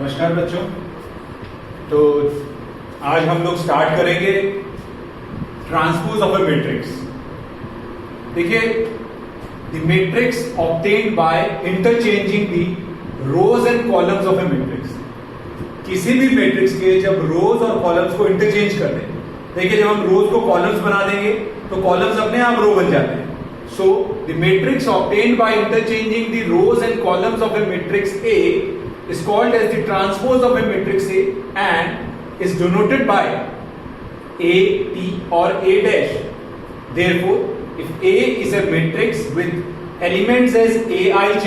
नमस्कार बच्चों। तो आज हम लोग स्टार्ट करेंगे ट्रांसपोज ऑफ अ मैट्रिक्स। देखिए, the matrix obtained by interchanging the rows and columns of a matrix. किसी भी मैट्रिक्स के जब रोज और कॉलम्स को इंटरचेंज कर दें, देखिए जब हम रोज को कॉलम्स बना देंगे तो कॉलम्स अपने आप रो बन जाते हैं। So the matrix obtained by interchanging the rows and columns of a matrix A is called as the transpose of a matrix A and is denoted by A, T or A dash. Therefore, if A is a matrix with elements as Aij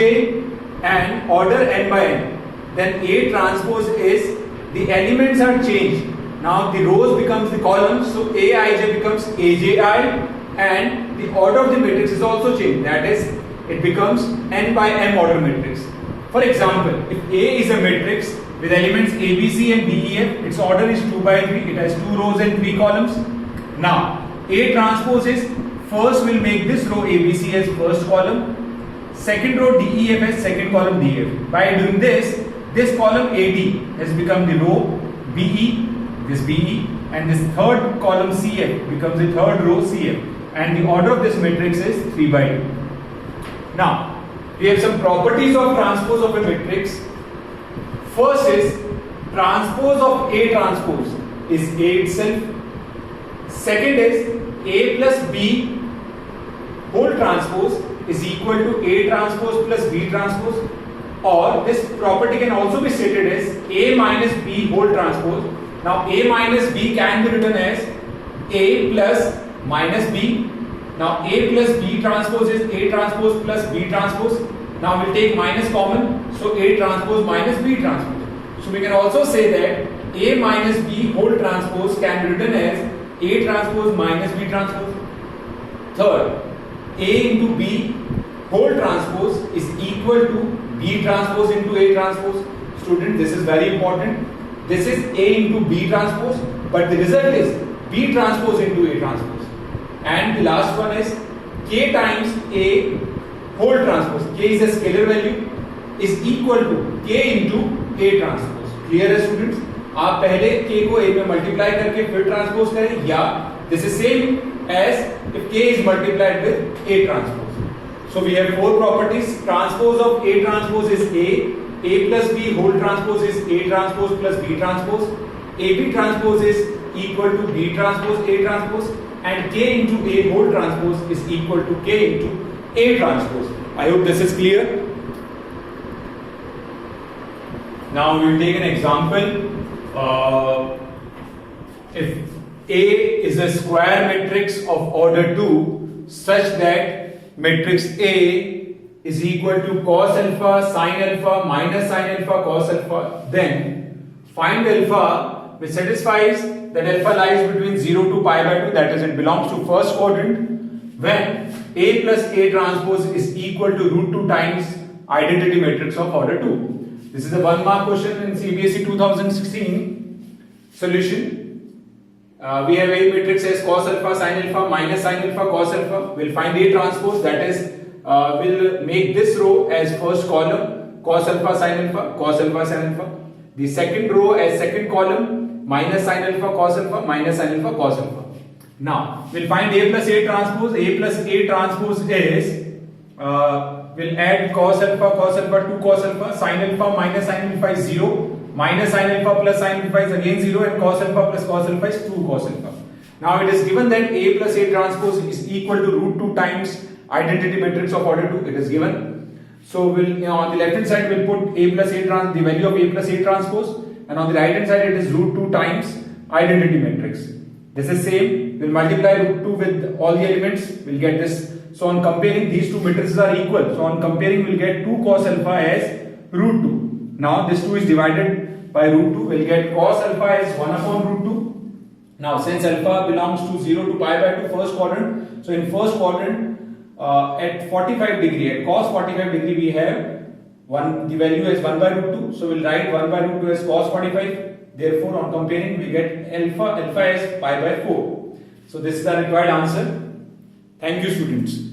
and order n by n, then A transpose is the elements are changed. Now the rows becomes the columns, so Aij becomes Abi and the order of the matrix is also changed. That is, it becomes n by m order matrix. For example, if A is a matrix with elements A, B, C and D, E, F, its order is 2 by 3, it has 2 rows and 3 columns. Now, A transpose is, first we'll make this row A, B, C as first column, second row D, E, F as second column D, F. By doing this column AD has become the row BE, this BE, and this third column CF becomes the third row CF, and the order of this matrix is 3 by 2. Now, we have some properties of transpose of a matrix. First is transpose of A transpose is A itself. Second is A plus B whole transpose is equal to A transpose plus B transpose, or this property can also be stated as A minus B whole transpose. Now A minus B can be written as A plus minus B. Now A plus B transpose is A transpose plus B transpose. Now we'll take minus common, so A transpose minus B transpose. So we can also say that A minus B whole transpose can be written as A transpose minus B transpose. Third, A into B whole transpose is equal to B transpose into A transpose. Student, this is very important. This is A into B transpose, but the result is B transpose into A transpose. And the last one is K times A whole transpose. K is a scalar value, is equal to K into A transpose. Clear है students? आप पहले K को A में multiply करके फिर transpose करें, या this is same as if K is multiplied with A transpose. So we have four properties. Transpose of A transpose is A plus B whole transpose is A transpose plus B transpose. AB transpose is equal to B transpose A transpose, and K into A whole transpose is equal to K into A transpose. I hope this is clear. Now we will take an example. If A is a square matrix of order 2 such that matrix A is equal to cos alpha sin alpha minus sin alpha cos alpha, then find alpha which satisfies that alpha lies between 0 to pi by 2, that is, it belongs to first quadrant, when A plus A transpose is equal to root 2 times identity matrix of order 2. This is a 1 mark question in CBSE 2016 solution. We have A matrix as cos alpha sin alpha minus sin alpha cos alpha. We'll find A transpose, that is, we'll make this row as first column cos alpha sin alpha cos alpha sin alpha. The second row as second column minus sin alpha cos alpha minus sin alpha cos alpha. Now we'll find A plus A transpose. A plus A transpose is we'll add cos alpha 2 cos alpha, sin alpha minus sin alpha is 0, minus sin alpha plus sin alpha is again 0, and cos alpha plus cos alpha is 2 cos alpha. Now it is given that A plus A transpose is equal to root 2 times identity matrix of order 2. It is given. So we'll, on the left hand side we'll put A plus A the value of A plus A transpose, and on the right hand side it is root 2 times identity matrix. This is same. We'll multiply root 2 with all the elements. We'll get this. So on comparing, these two matrices are equal. So on comparing, we'll get 2 cos alpha as root 2. Now this 2 is divided by root 2. We'll get cos alpha as 1 upon root 2. Now since alpha belongs to 0 to pi by 2 first quadrant, so in first quadrant at 45 degree, at cos 45 degree we have the value as 1 by root 2. So we'll write 1 by root 2 as cos 45. Therefore on comparing we get alpha as pi by 4. So this is the required answer. Thank you students.